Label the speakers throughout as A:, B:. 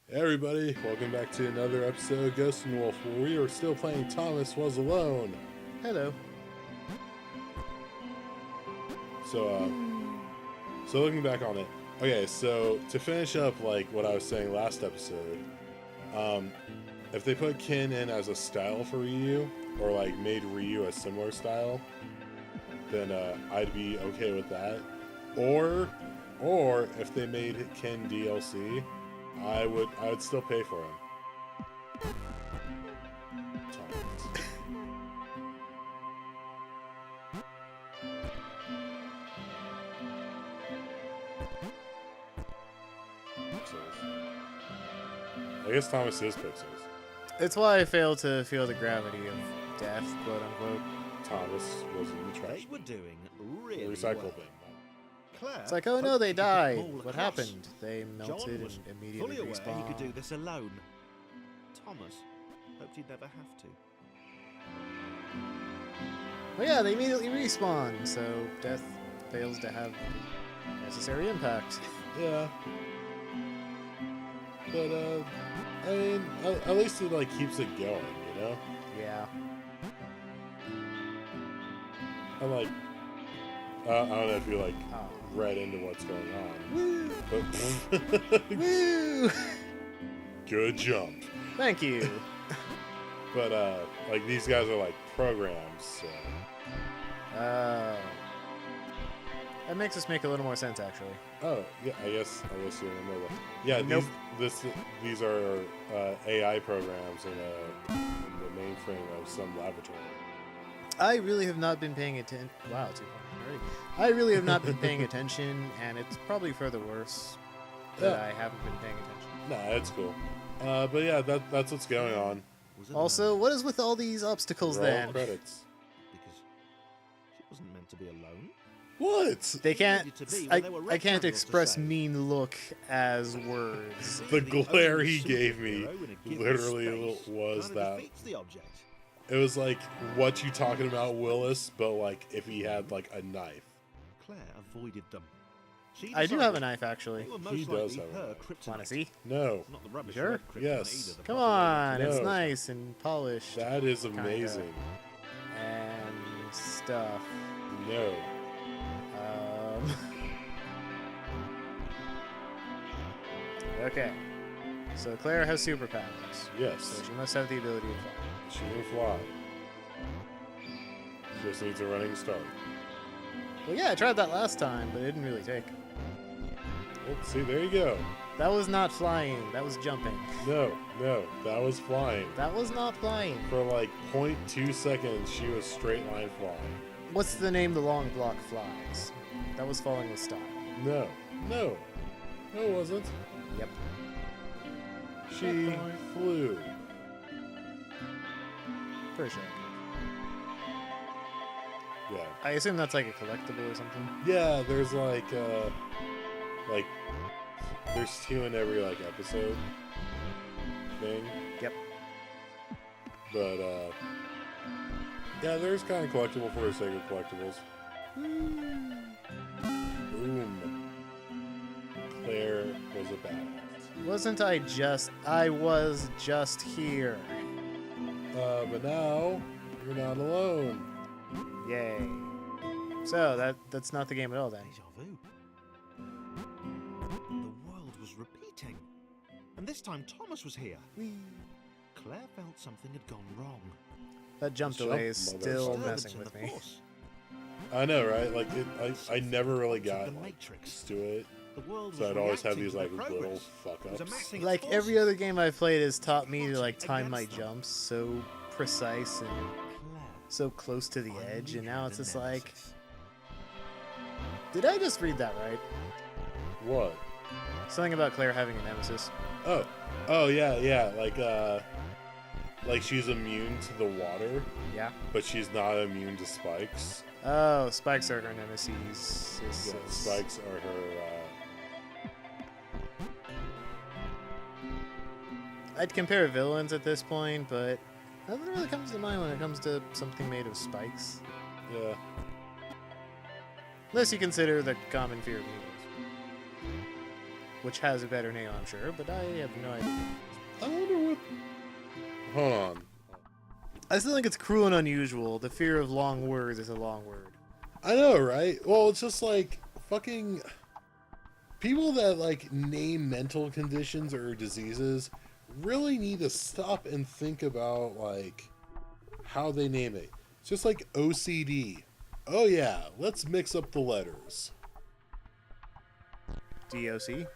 A: Hey everybody, welcome back to another episode of Ghost and Wolf, where we are still playing Thomas Was Alone.
B: Hello.
A: So looking back on it, okay, so to finish up like what I was saying last episode, if they put Kin in as a style for Ryu, or like made Ryu a similar style, then I'd be okay with that. Or if they made Kin DLC, I would still pay for him. I guess Thomas is pixels.
B: It's why I fail to feel the gravity of death, quote unquote.
A: Thomas was in the trash.
C: They were doing really
A: Recycle
C: well.
A: bin.
C: Claire
B: It's like, oh no,
C: hoped
B: they
C: she could
B: died.
C: maul
B: What
C: across.
B: happened? They
C: John
B: melted
C: was
B: and immediately
C: fully aware he could do
B: respawned.
C: this alone. Thomas hoped he'd never have to.
B: Well, yeah, they immediately respawn, so death fails to have necessary impact.
A: Yeah. But I mean, at least it like keeps it going, you know.
B: Yeah.
A: And like, I don't know if you like
B: Oh.
A: read into what's going on,
B: Woo!
A: but
B: Woo!
A: good jump.
B: Thank you.
A: But like these guys are like programs, so
B: Oh. That makes us make a little more sense, actually.
A: oh yeah, I guess you don't know that. Yeah,
B: Nope.
A: these are AI programs in the mainframe of some laboratory.
B: I really have not been paying attention. Wow, too far already. I really have not been paying attention, and it's probably for the worse that
A: Yeah.
B: I haven't been paying attention.
A: Nah, it's cool. But yeah, that's what's going on.
C: Was it
B: Also,
C: alone?
B: what is with all these obstacles
A: Roll
B: then?
A: credits.
C: Because she wasn't meant to be alone.
A: What?
B: They can't.
C: Needed to be
B: I,
C: when there were red
B: I can't
C: candles to
B: express
C: say.
B: mean look as words.
A: The
C: Being
A: glare
C: only
A: he gave me
C: superhero in a given
A: literally
C: space
A: was
C: kinda
A: that.
C: defeats the object.
A: It was like, what you talking about, Willis? But like, if he had like a knife.
C: Claire avoided them. She
B: I do have a
C: decided
B: knife,
C: they
B: actually.
C: were
A: He
C: most
A: does
C: likely
A: have a
C: her
A: knife.
B: Wanna
C: kryptonite.
B: see?
A: No,
C: Not the rubbish
B: Sure?
C: red kryptonite
A: Yes.
C: either, the
B: Come
C: proper
B: on,
C: red
B: it's
A: No.
B: nice and polished
A: that is
B: Kinda.
A: amazing.
B: and stuff.
A: No.
B: Okay. So Claire has superpowers.
A: Yes.
B: So she must have the ability to fly.
A: She can fly. Just needs a running start.
B: Well, yeah, I tried that last time, but it didn't really take.
A: Oh, see, there you go.
B: That was not flying. That was jumping.
A: No, that was flying.
B: That was not flying.
A: For like 0.2 seconds, she was straight line flying.
B: What's the name the long block flies? That was falling with style.
A: No, it wasn't.
B: Yep.
A: She flew.
B: For sure.
A: Yeah.
B: I assume that's like a collectible or something.
A: Yeah, there's like there's two in every like episode thing.
B: Yep.
A: But yeah, there's kind of collectible for the sake of collectibles. Boom. Claire was a badass.
B: Wasn't I just? I was just here.
A: But now you're not alone.
B: Yay. So that's not the game at all then.
C: Deja vu. The world was repeating. And this time Thomas was here. Claire felt something had gone wrong.
B: That jump
A: Jump,
B: delay is still
A: motherfucker.
C: Disturbance
B: messing
C: in
B: with
C: the
B: me.
C: Force.
A: I know, right? Like I never really
C: Parts of
A: got
C: the
A: like,
C: Matrix.
A: used to it,
C: The world
A: so
C: was
A: I'd always have
C: reacting
A: these
C: to
A: like
C: their
A: little
C: progress.
A: fuck
C: It was
A: ups.
C: amassing its
B: Like every
C: forces.
B: other game I've played has taught me to like time my
C: Against them.
B: jumps so precise and
C: Claire
B: so close to the
C: finally
B: edge, and now
C: had
B: it's
C: a
B: just like,
C: nemesis.
B: did I just read that right?
A: What?
B: Something about Claire having a nemesis.
A: Oh yeah, like she's immune to the water,
B: Yeah.
A: but she's not immune to spikes.
B: Oh, spikes are her nemesis.
A: Yeah, spikes are her.
B: I'd compare villains at this point, but nothing really comes to mind when it comes to something made of spikes.
A: Yeah.
B: Unless you consider the common fear of needles. which has a better name, I'm sure, but I have no idea.
A: I wonder what. Hold on.
B: I still think it's cruel and unusual. The fear of long words is a long word.
A: I know, right? Well, it's just like fucking people that like name mental conditions or diseases really need to stop and think about like how they name it. It's just like OCD. Oh yeah, let's mix up the letters.
B: DOC?
A: Well,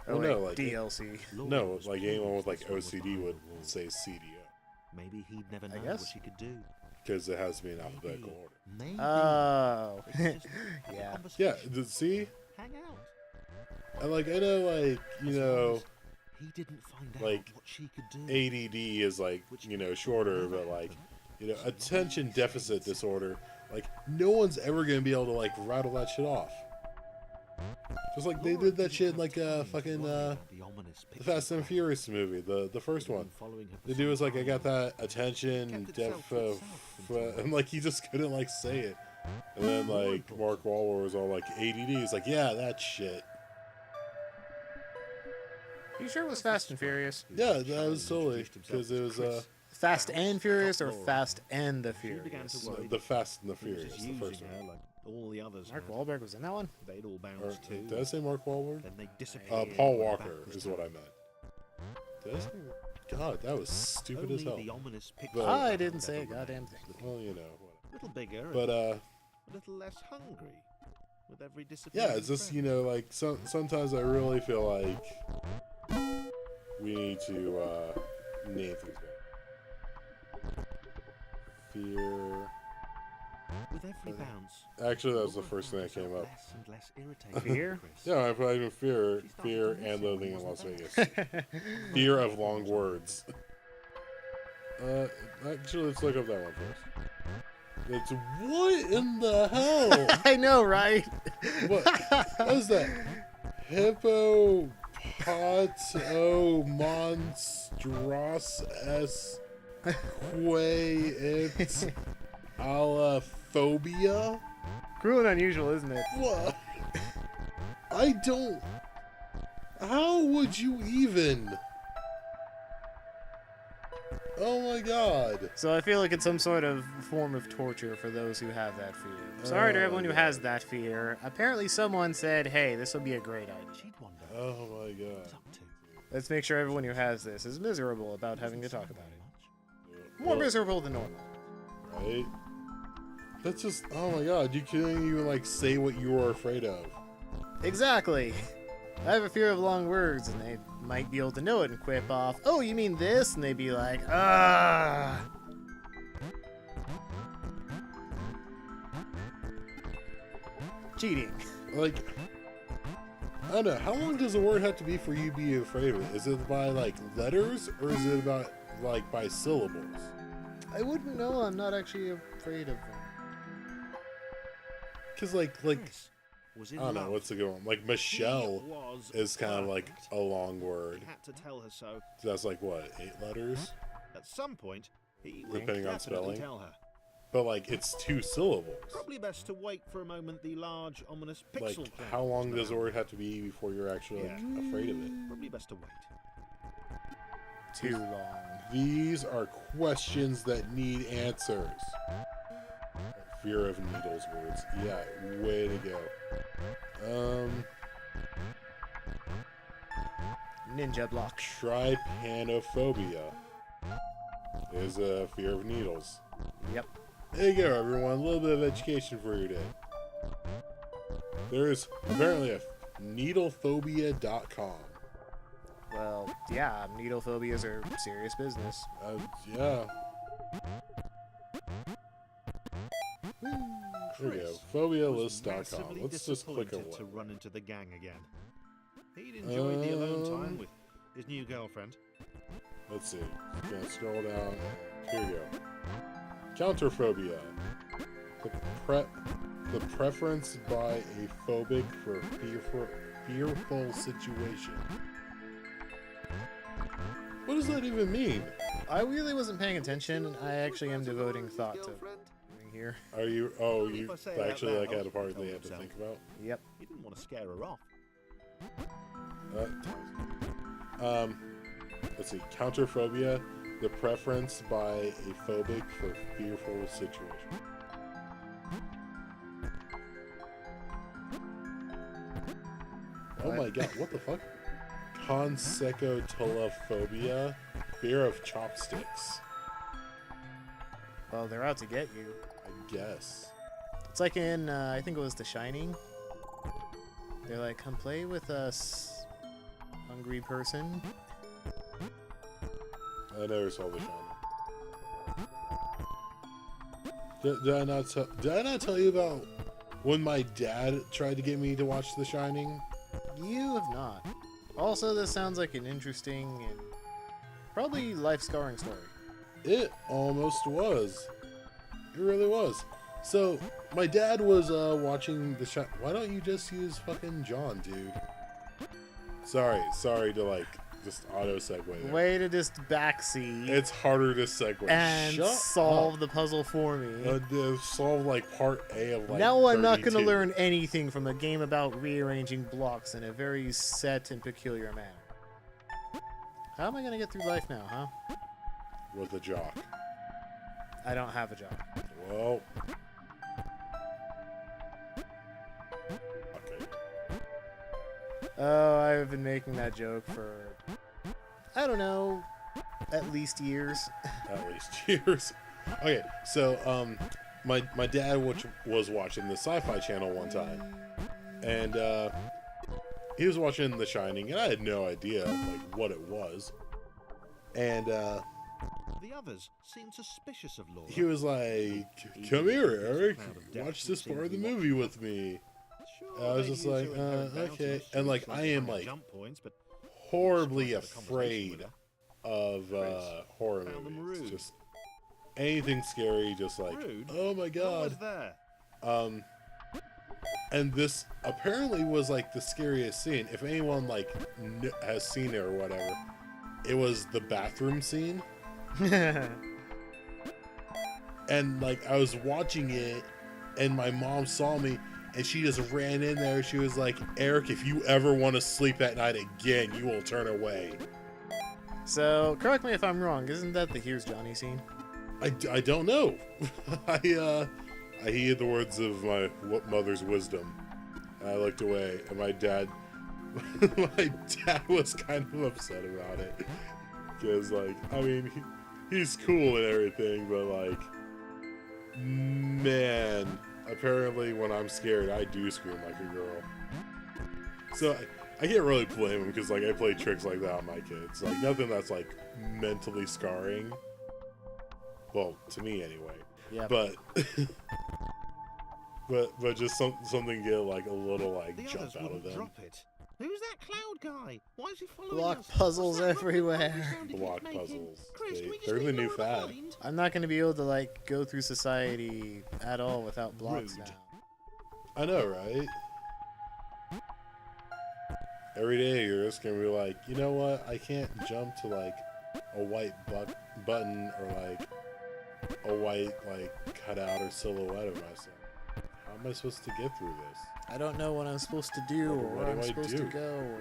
B: Oh,
A: no,
B: wait,
A: like
B: DLC.
A: no, like anyone with like OCD would say CDO
C: Maybe he'd never know what
B: guess.
C: she could do.
A: because it has to be in alphabetical order.
C: Maybe.
B: Oh.
C: It's just a
B: Yeah.
A: Yeah,
C: conversation.
A: see,
C: Hang out.
A: and like I know, like you
C: As long
A: know,
C: as he didn't find out
A: like,
C: what she could do.
A: ADD is like you know shorter, but like you know attention deficit disorder. Like no one's ever gonna be able to like rattle that shit off. Just like they did that shit like fucking the Fast and Furious movie, the first one. The dude was like, I got that attention and like he just couldn't like say it. And then like Mark Wahlberg was all like ADD. He's like, yeah, that shit.
B: You sure it was Fast and Furious?
A: Yeah, that was totally because it was
B: Fast and Furious or Fast and the
C: She began
B: Furious?
C: to worry.
A: the Fast and the
C: He was
A: Furious,
C: just
A: the first
C: using
A: one.
C: her like all the others
B: Mark
C: had.
B: Wahlberg was in that one?
C: They'd all
A: Or,
C: bounced too.
A: did I say Mark Wahlberg?
C: Then they disappeared.
A: Paul
C: when the
A: Walker
C: back was
A: is what I
C: turned.
A: meant. Did I say? God, that was stupid
C: Only
A: as hell.
C: the ominous picture
A: But-
B: I
C: of
B: didn't
C: the
B: say a
C: devil
B: goddamn
C: remains,
B: thing.
A: Well, you know,
C: A little bigger,
A: but
C: a little less hungry with every
A: yeah,
C: disappearing
A: it's just you
C: friend.
A: know like sometimes I really feel like we need to name things better. Fear.
C: With every bounce,
A: Actually, that was the
C: Laura
A: first thing
C: found
A: that came
C: herself
A: up.
C: less and less irritated
B: Fear?
C: with Chris.
A: Yeah, I put even fear,
C: She started
A: fear,
C: to miss
A: and
C: him when
A: living
C: he
A: in Las
C: wasn't
A: Vegas. Fear of long words. Actually, let's look up that one first. It's what in the hell?
B: I know, right?
A: What is that? Hippopotomonstros s quae alaphobia?
B: Cruel and unusual, isn't it?
A: What? I don't. How would you even? Oh my god.
B: So I feel like it's some sort of form of torture for those who have that fear. Sorry to
A: Oh,
B: everyone who
A: yeah.
B: has that fear. Apparently someone said, hey, this would be a great idea.
C: She'd wonder
A: Oh my
C: what
A: god.
C: he's up to.
B: Let's make sure everyone who has this is miserable about having to talk about it.
C: Much.
B: More
A: Well,
B: miserable than normal.
A: right? That's just. Oh my god. You couldn't even like say what you were afraid of.
B: Exactly. I have a fear of long words, and they might be able to know it and quip off, oh, you mean this? And they'd be like, ah. Cheating.
A: Like. I don't know. How long does a word have to be for you to be afraid of it? Is it by like letters or is it about like by syllables?
B: I wouldn't know. I'm not actually afraid of them.
A: Because like
C: Chris was
A: I
C: in
A: don't know
C: love.
A: what's the good one. Like
C: He
A: Michelle
C: was
A: is kind of like
C: perfect.
A: a long word.
C: He had to tell her so.
A: That's like what 8 letters,
C: At some point, he would
A: depending on
C: definitely
A: spelling.
C: tell her.
A: But like it's 2 syllables.
C: Probably best to wait for a moment the large, ominous pixel
A: Like
C: cloud
A: how long does a
C: around.
A: word have to be before you're actually like afraid of it?
C: Probably best to wait.
B: Too long.
A: These are questions that need answers. Fear of needles words. Yeah, way to go.
B: Ninja block.
A: Trypanophobia is a fear of needles.
B: Yep.
A: There you go, everyone. A little bit of education for your day. There is apparently a needlephobia.com.
B: Well, yeah, needle phobias are serious business.
A: Yeah. There we go.
C: Was
A: Phobialist.com.
C: massively
A: Let's just click a
C: disappointed to
A: one.
C: run into the gang again. He'd enjoyed the alone time with his new girlfriend.
A: Let's see. Gonna scroll down. Here we go. Counterphobia. The preference by a phobic for fearful situation. What does that even mean?
B: I really wasn't paying attention. I actually am devoting thought to something here.
A: Are you? Oh, you
C: If I say it out
A: actually like
C: loud,
A: had a part
C: tell
A: they had to
C: himself.
A: think about.
B: Yep.
C: He didn't want to scare her off.
A: Let's see. Counterphobia, the preference by a phobic for fearful situation. Oh my god, what the fuck? Consecutophobia, fear of chopsticks.
B: Well, they're out to get you.
A: I guess.
B: It's like in, I think it was The Shining. They're like, come play with us, hungry person.
A: I never saw The Shining. Did I not tell you about when my dad tried to get me to watch The Shining?
B: You have not. Also, this sounds like an interesting and probably life-scarring story.
A: It almost was. It really was. So, my dad was watching The Shining. Why don't you just use fucking John, dude? Sorry to like just auto segue there.
B: Way to just backseat
A: It's harder to segue.
B: and
A: Shut
B: solve
A: up.
B: the puzzle for me.
A: Solve like part A of like.
B: Now I'm not going to
A: 32.
B: learn anything from a game about rearranging blocks in a very set and peculiar manner. How am I going to get through life now, huh?
A: With a jock.
B: I don't have a job.
A: Well. Okay.
B: Oh, I've been making that joke for, I don't know, at least years.
A: At least years. Okay, so my dad was watching the Sci-Fi Channel one time, and he was watching The Shining, and I had no idea like what it was, and
C: The others seemed suspicious of Laura.
A: he was like, "Come here, Eric, watch this part of the movie with me."
C: Sure,
A: I was
C: they
A: just
C: use
A: like,
C: your inherent bounce
A: okay.
C: on the
A: And, like,
C: shoes
A: I am,
C: like
A: like,
C: jump points, but
A: Horribly
C: Just wanted to have a conversation
A: afraid
C: with
A: of
C: Chris,
A: horror
C: found them
A: movies.
C: rude.
A: Just anything scary, just like,
C: Rude?
A: oh my
C: What
A: god.
C: was there?
A: And this apparently was like the scariest scene. If anyone like has seen it or whatever, it was the bathroom scene. And like I was watching it, and my mom saw me, and she just ran in there. She was like, "Eric, if you ever want to sleep at night again, you will turn away."
B: So, correct me if I'm wrong, isn't that the Here's Johnny scene?
A: I don't know. I heeded the words of my mother's wisdom. And I looked away, and my dad was kind of upset about it, because like, I mean, he's cool and everything, but like, man, apparently when I'm scared, I do scream like a girl. So I can't really blame him, because like I play tricks like that on my kids, like nothing that's like mentally scarring. Well, to me anyway.
B: Yeah.
A: But but just something get like a little like
C: The
A: jump
C: others
A: out of
C: wouldn't
A: them.
C: drop it. Who's that cloud guy? Why is he following
B: Block
C: us?
B: puzzles
C: What's that
B: everywhere.
C: rubber sound he keeps
A: Block
C: making?
A: puzzles.
C: Chris, can we just
A: They're the
C: leave
A: new
C: Laura
A: fad.
C: behind?
B: I'm not going to be able to like go through society at all without blocks
C: Rude.
B: now.
A: I know, right? Every day you're just gonna be like, you know what? I can't jump to like a white button or like a white like cutout or silhouette of myself. How am I supposed to get through this?
B: I don't know what I'm supposed to do or
A: What
B: where
A: do
B: I'm
A: I
B: supposed
A: do?
B: to go or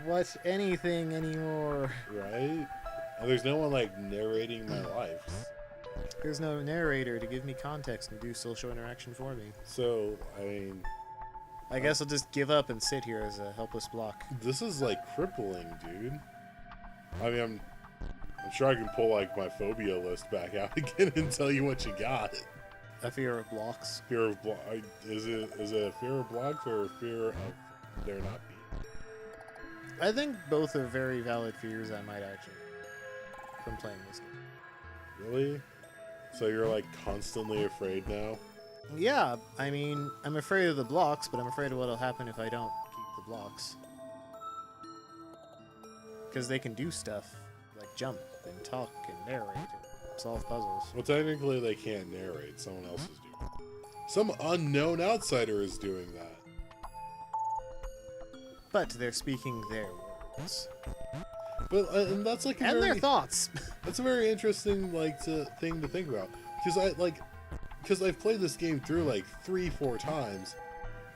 B: what anything anymore.
A: Right? And there's no one like narrating my life.
B: There's no narrator to give me context and do social interaction for me.
A: So, I mean,
B: I guess I'll just give up and sit here as a helpless block.
A: this is like crippling, dude. I mean, I'm sure I can pull like my phobia list back out again and tell you what you got.
B: A fear of blocks.
A: Fear of is it a fear of blocks or a fear of there not being?
B: I think both are very valid fears I might actually from playing this game.
A: Really? So you're like constantly afraid now?
B: Yeah, I mean, I'm afraid of the blocks, but I'm afraid of what'll happen if I don't keep the blocks. Because they can do stuff, like jump and talk and narrate and solve puzzles.
A: Well, technically they can't narrate. Someone else is doing it. Some unknown outsider is doing that.
B: But they're speaking their words.
A: But and that's like a
B: And
A: very,
B: their thoughts.
A: that's a very interesting like thing to think about, because I've played this game through like 3-4 times,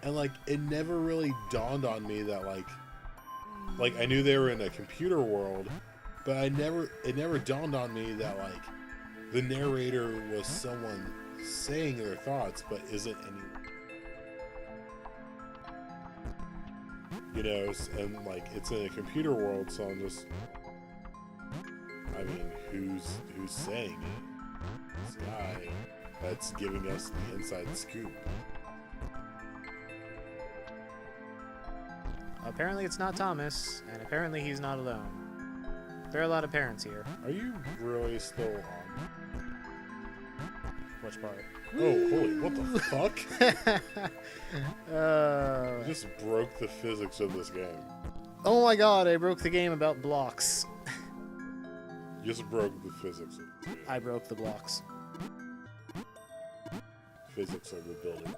A: And like it never really dawned on me that like I knew they were in a computer world, but it never dawned on me that like the narrator was someone saying their thoughts but isn't anyone. You know, and like it's in a computer world, so I'm just, I mean, who's saying it? This guy that's giving us the inside scoop.
B: Apparently it's not Thomas, and apparently he's not alone. There are a lot of parents here.
A: Are you really still on?
B: Which part?
A: Oh, holy, what the fuck?
B: Uh,
A: You just broke the physics of this game.
B: oh my god, I broke the game about blocks.
A: You just broke the physics of this game.
B: I broke the blocks.
A: Physics of the building.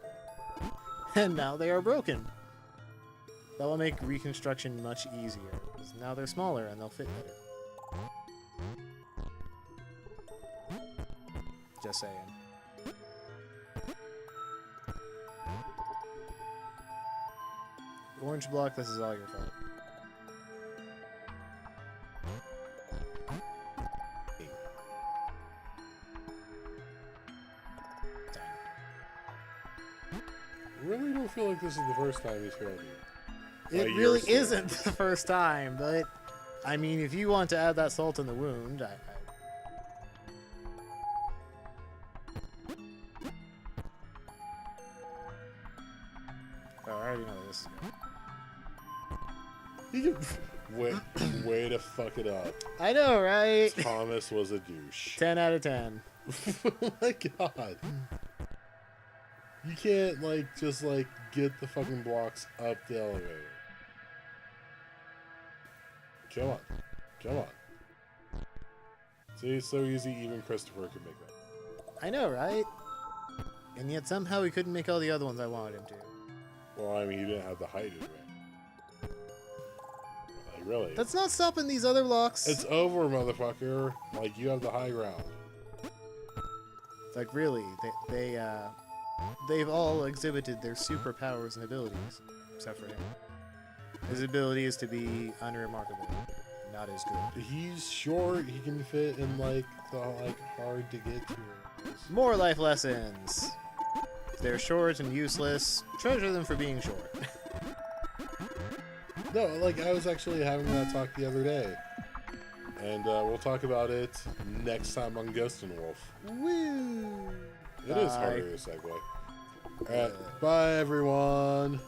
B: And now they are broken. That will make reconstruction much easier, because now they're smaller and they'll fit better. Just saying. Orange block, this is all your fault. Dang.
A: I really don't feel like this is the first time he's failed you.
B: It
A: By
B: really
A: your standards.
B: isn't the first time, but I mean, if you want to add that salt in the wound, Oh, I already know where this is going.
A: Way to fuck it up.
B: I know, right?
A: Thomas was a douche.
B: 10 out of 10.
A: Oh my god. You can't like just like get the fucking blocks up the elevator. Come on. Come on. See, it's so easy even Christopher could make that.
B: I know, right? And yet somehow he couldn't make all the other ones I wanted him to.
A: Well, I mean, he didn't have the height advantage. Like, really?
B: That's not stopping these other blocks.
A: It's over, motherfucker. Like, you have the high ground.
B: Like, really, they've all exhibited their superpowers and abilities, except for him. His ability is to be unremarkable, not as good.
A: He's short. He can fit in, like, the, like, hard to get to areas.
B: More life lessons. They're short and useless. Treasure them for being short.
A: No, like, I was actually having that talk the other day. And we'll talk about it next time on Ghost and Wolf.
B: Woo!
A: It is
B: Bye.
A: harder to segue. Alright, bye everyone.